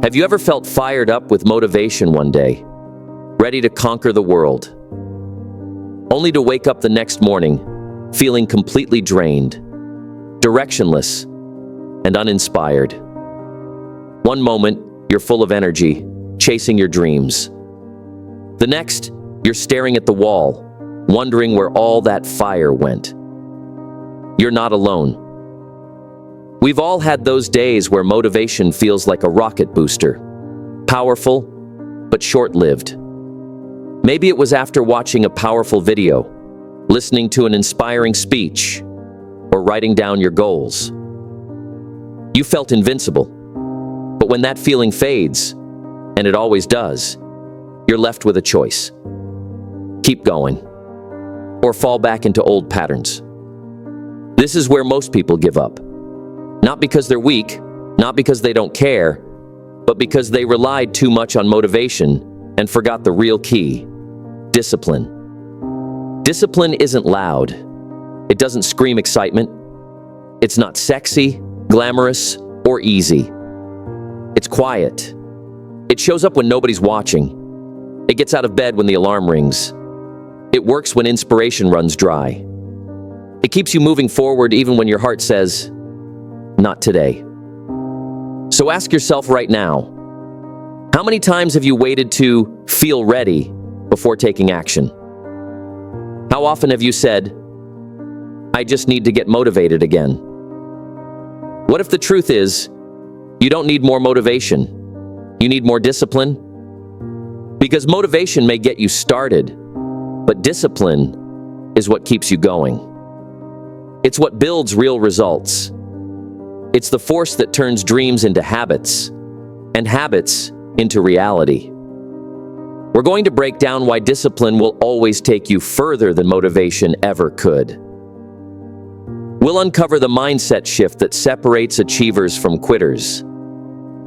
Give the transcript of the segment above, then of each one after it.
Have you ever felt fired up with motivation one day, ready to conquer the world, only to wake up the next morning feeling completely drained, directionless, and uninspired? One moment, you're full of energy, chasing your dreams. The next, you're staring at the wall, wondering where all that fire went. You're not alone. We've all had those days where motivation feels like a rocket booster, powerful, but short-lived. Maybe it was after watching a powerful video, listening to an inspiring speech, or writing down your goals. You felt invincible, but when that feeling fades, and it always does, you're left with a choice. Keep going, or fall back into old patterns. This is where most people give up. Not because they're weak, not because they don't care, but because they relied too much on motivation and forgot the real key: discipline. Discipline isn't loud. It doesn't scream excitement. It's not sexy, glamorous, or easy. It's quiet. It shows up when nobody's watching. It gets out of bed when the alarm rings. It works when inspiration runs dry. It keeps you moving forward even when your heart says, "Not today." So ask yourself right now, how many times have you waited to feel ready before taking action? How often have you said, "I just need to get motivated again"? What if the truth is, you don't need more motivation, you need more discipline? Because motivation may get you started, but discipline is what keeps you going. It's what builds real results. It's the force that turns dreams into habits, and habits into reality. We're going to break down why discipline will always take you further than motivation ever could. We'll uncover the mindset shift that separates achievers from quitters,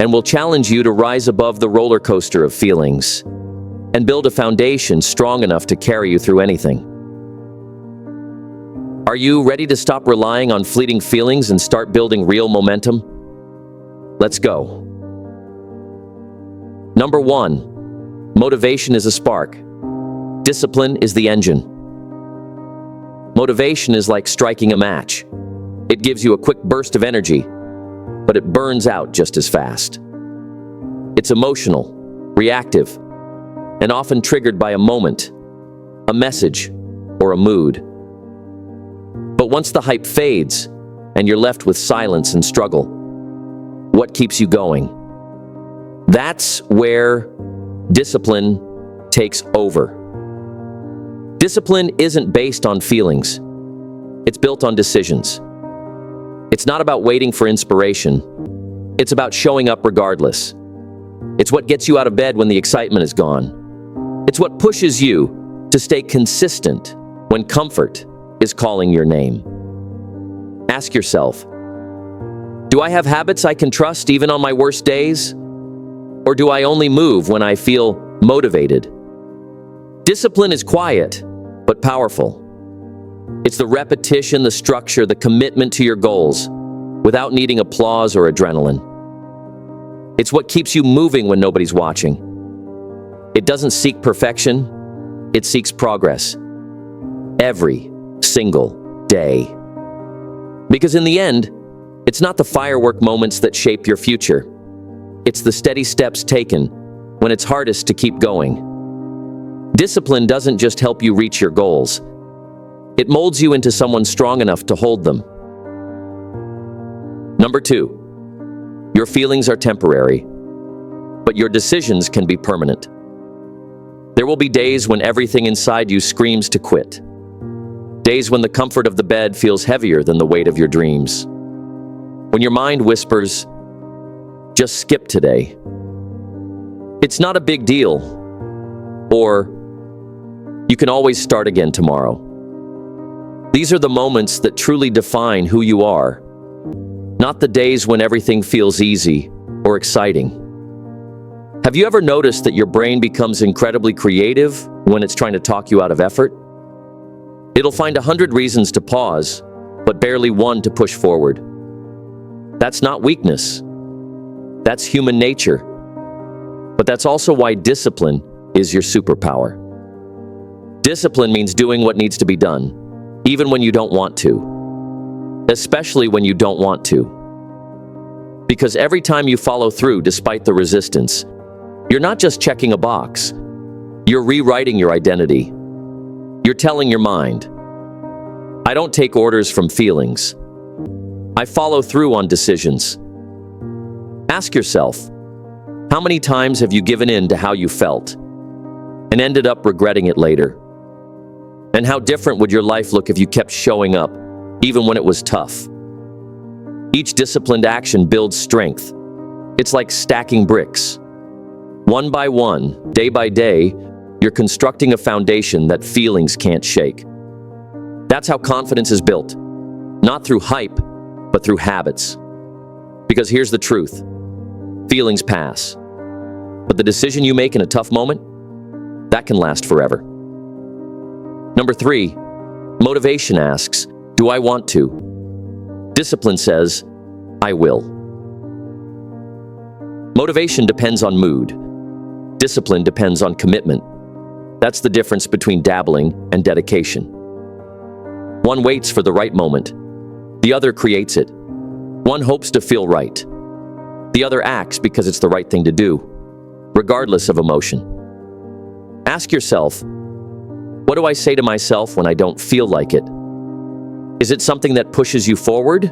and we'll challenge you to rise above the roller coaster of feelings and build a foundation strong enough to carry you through anything. Are you ready to stop relying on fleeting feelings and start building real momentum? Let's go. Number 1, motivation is a spark. Discipline is the engine. Motivation is like striking a match. It gives you a quick burst of energy, but it burns out just as fast. It's emotional, reactive, and often triggered by a moment, a message, or a mood. But once the hype fades, and you're left with silence and struggle, what keeps you going? That's where discipline takes over. Discipline isn't based on feelings. It's built on decisions. It's not about waiting for inspiration. It's about showing up regardless. It's what gets you out of bed when the excitement is gone. It's what pushes you to stay consistent when comfort is calling your name. Ask yourself, do I have habits I can trust even on my worst days? Or do I only move when I feel motivated? Discipline is quiet, but powerful. It's the repetition, the structure, the commitment to your goals, without needing applause or adrenaline. It's what keeps you moving when nobody's watching. It doesn't seek perfection, it seeks progress. Every single day. Because in the end, it's not the firework moments that shape your future. It's the steady steps taken when it's hardest to keep going. Discipline doesn't just help you reach your goals. It molds you into someone strong enough to hold them. Number 2, your feelings are temporary, but your decisions can be permanent. There will be days when everything inside you screams to quit. Days when the comfort of the bed feels heavier than the weight of your dreams. When your mind whispers, "Just skip today. It's not a big deal." Or, "You can always start again tomorrow." These are the moments that truly define who you are, not the days when everything feels easy or exciting. Have you ever noticed that your brain becomes incredibly creative when it's trying to talk you out of effort? It'll find 100 reasons to pause, but barely one to push forward. That's not weakness. That's human nature. that's also why discipline is your superpower. Discipline means doing what needs to be done, even when you don't want to, especially when you don't want to. Because every time you follow through despite the resistance, you're not just checking a box, you're rewriting your identity. You're telling your mind, I don't take orders from feelings. I follow through on decisions. Ask yourself, how many times have you given in to how you felt and ended up regretting it later? And how different would your life look if you kept showing up, even when it was tough? Each disciplined action builds strength. It's like stacking bricks. One by one, day by day, you're constructing a foundation that feelings can't shake. That's how confidence is built. Not through hype, but through habits. Because here's the truth. Feelings pass. But the decision you make in a tough moment, that can last forever. Number 3, motivation asks, do I want to? Discipline says, I will. Motivation depends on mood. Discipline depends on commitment. That's the difference between dabbling and dedication. One waits for the right moment. The other creates it. One hopes to feel right. The other acts because it's the right thing to do, regardless of emotion. Ask yourself, what do I say to myself when I don't feel like it? Is it something that pushes you forward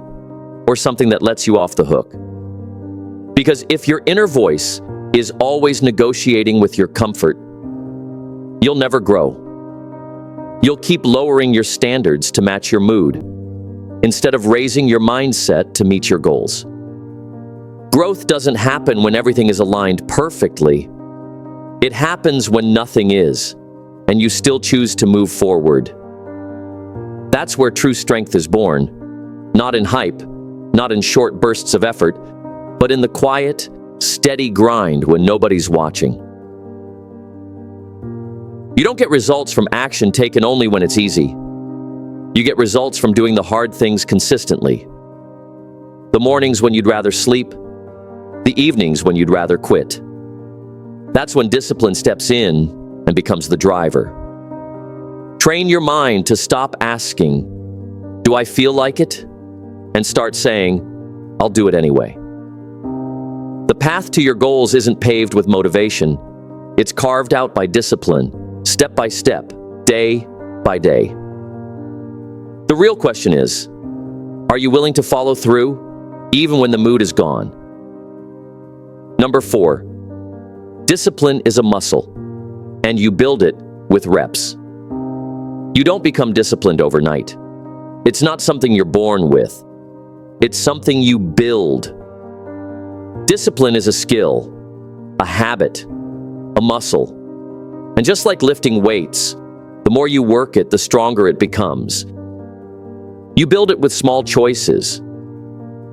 or something that lets you off the hook? Because if your inner voice is always negotiating with your comfort, you'll never grow. You'll keep lowering your standards to match your mood, instead of raising your mindset to meet your goals. Growth doesn't happen when everything is aligned perfectly. It happens when nothing is, and you still choose to move forward. That's where true strength is born, not in hype, not in short bursts of effort, but in the quiet, steady grind when nobody's watching. You don't get results from action taken only when it's easy. You get results from doing the hard things consistently. The mornings when you'd rather sleep, the evenings when you'd rather quit. That's when discipline steps in and becomes the driver. Train your mind to stop asking, do I feel like it? And start saying, I'll do it anyway. The path to your goals isn't paved with motivation. It's carved out by discipline, step by step, day by day. The real question is, are you willing to follow through, even when the mood is gone? Number 4, discipline is a muscle, and you build it with reps. You don't become disciplined overnight. It's not something you're born with. It's something you build. Discipline is a skill, a habit, a muscle. And just like lifting weights, the more you work it, the stronger it becomes. You build it with small choices.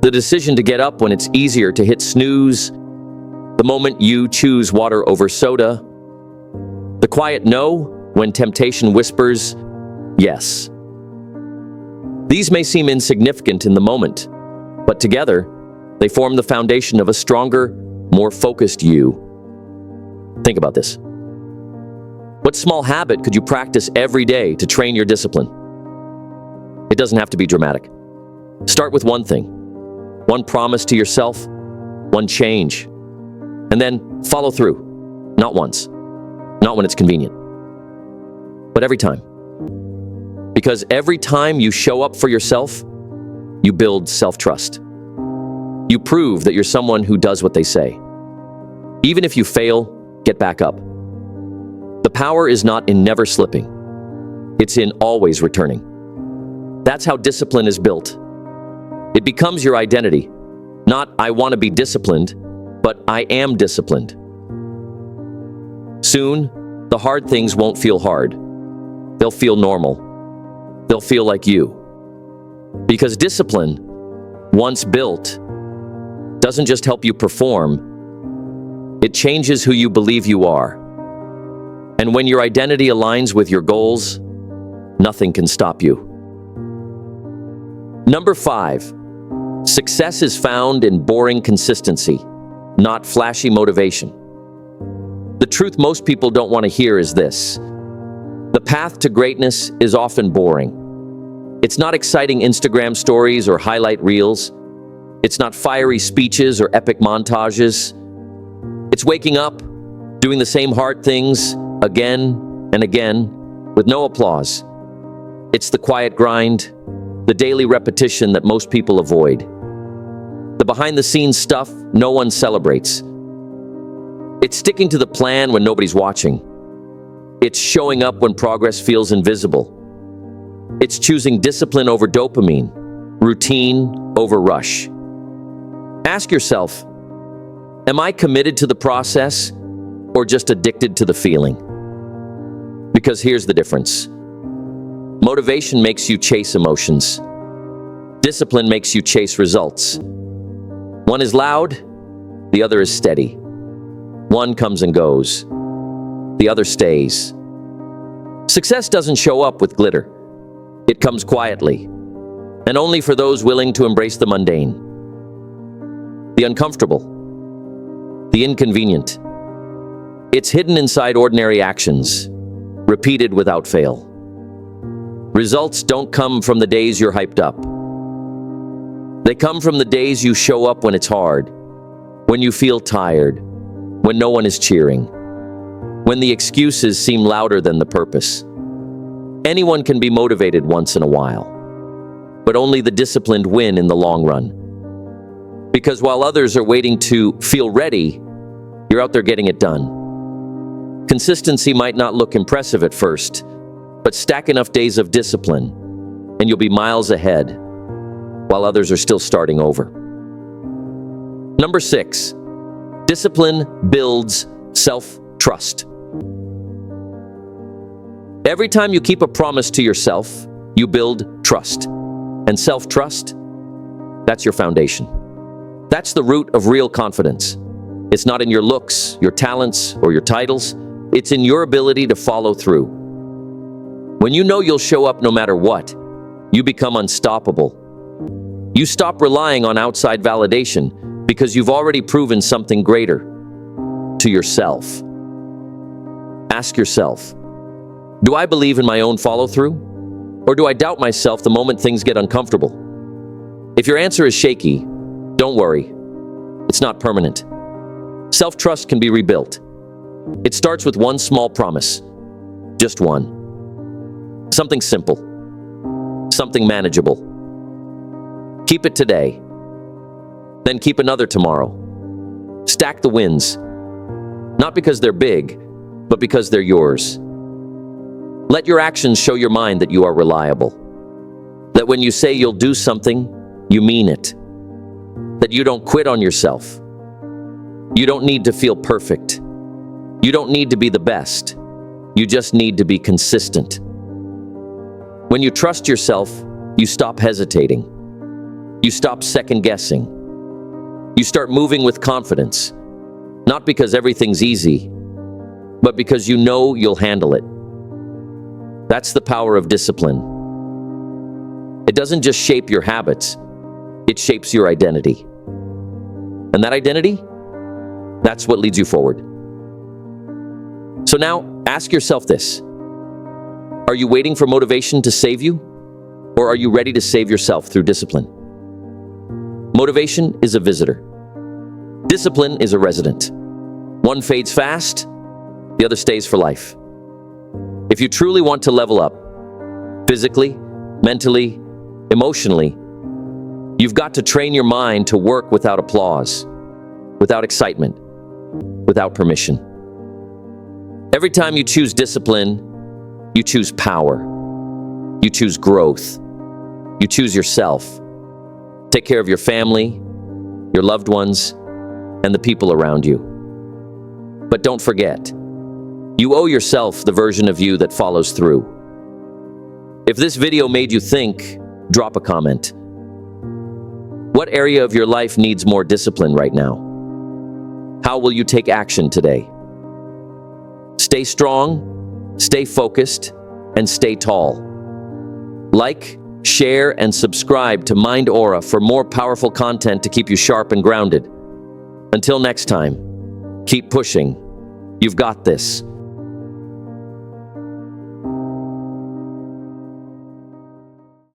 The decision to get up when it's easier to hit snooze, the moment you choose water over soda, the quiet no when temptation whispers, yes. These may seem insignificant in the moment, but together, they form the foundation of a stronger, more focused you. Think about this. What small habit could you practice every day to train your discipline? It doesn't have to be dramatic. Start with one thing, one promise to yourself, one change, and then follow through. Not once, not when it's convenient, but every time. Because every time you show up for yourself, you build self-trust. You prove that you're someone who does what they say. Even if you fail, get back up. The power is not in never slipping. It's in always returning. That's how discipline is built. It becomes your identity. Not, I want to be disciplined, but I am disciplined. Soon, the hard things won't feel hard. They'll feel normal. They'll feel like you. Because discipline, once built, doesn't just help you perform, it changes who you believe you are. And when your identity aligns with your goals, nothing can stop you. Number 5, success is found in boring consistency, not flashy motivation. The truth most people don't want to hear is this: the path to greatness is often boring. It's not exciting Instagram stories or highlight reels. It's not fiery speeches or epic montages. It's waking up, doing the same hard things again and again with no applause. It's the quiet grind, the daily repetition that most people avoid. The behind-the-scenes stuff no one celebrates. It's sticking to the plan when nobody's watching. It's showing up when progress feels invisible. It's choosing discipline over dopamine, routine over rush. Ask yourself, am I committed to the process or just addicted to the feeling? Because here's the difference. Motivation makes you chase emotions. Discipline makes you chase results. One is loud, the other is steady. One comes and goes, the other stays. Success doesn't show up with glitter. It comes quietly, and only for those willing to embrace the mundane, the uncomfortable, the inconvenient. It's hidden inside ordinary actions, repeated without fail. Results don't come from the days you're hyped up. They come from the days you show up when it's hard, when you feel tired, when no one is cheering, when the excuses seem louder than the purpose. Anyone can be motivated once in a while, but only the disciplined win in the long run. Because while others are waiting to feel ready, you're out there getting it done. Consistency might not look impressive at first, but stack enough days of discipline, and you'll be miles ahead, while others are still starting over. Number 6, discipline builds self-trust. Every time you keep a promise to yourself, you build trust. And self-trust, that's your foundation. That's the root of real confidence. It's not in your looks, your talents, or your titles. It's in your ability to follow through. When you know you'll show up no matter what, you become unstoppable. You stop relying on outside validation because you've already proven something greater to yourself. Ask yourself, do I believe in my own follow-through? Or do I doubt myself the moment things get uncomfortable? If your answer is shaky, don't worry. It's not permanent. Self-trust can be rebuilt. It starts with one small promise. Just one. Something simple. Something manageable. Keep it today. Then keep another tomorrow. Stack the wins. Not because they're big, but because they're yours. Let your actions show your mind that you are reliable. That when you say you'll do something, you mean it. That you don't quit on yourself. You don't need to feel perfect. You don't need to be the best. You just need to be consistent. When you trust yourself, you stop hesitating. You stop second-guessing. You start moving with confidence. Not because everything's easy, but because you know you'll handle it. That's the power of discipline. It doesn't just shape your habits, it shapes your identity. And that identity, that's what leads you forward. So now, ask yourself this. Are you waiting for motivation to save you? Or are you ready to save yourself through discipline? Motivation is a visitor. Discipline is a resident. One fades fast, the other stays for life. If you truly want to level up, physically, mentally, emotionally, you've got to train your mind to work without applause, without excitement, without permission. Every time you choose discipline, you choose power. You choose growth. You choose yourself. Take care of your family, your loved ones, and the people around you. But don't forget, you owe yourself the version of you that follows through. If this video made you think, drop a comment. What area of your life needs more discipline right now? How will you take action today? Stay strong, stay focused, and stay tall. Like, share, and subscribe to Mind Aura for more powerful content to keep you sharp and grounded. Until next time, keep pushing You've got this.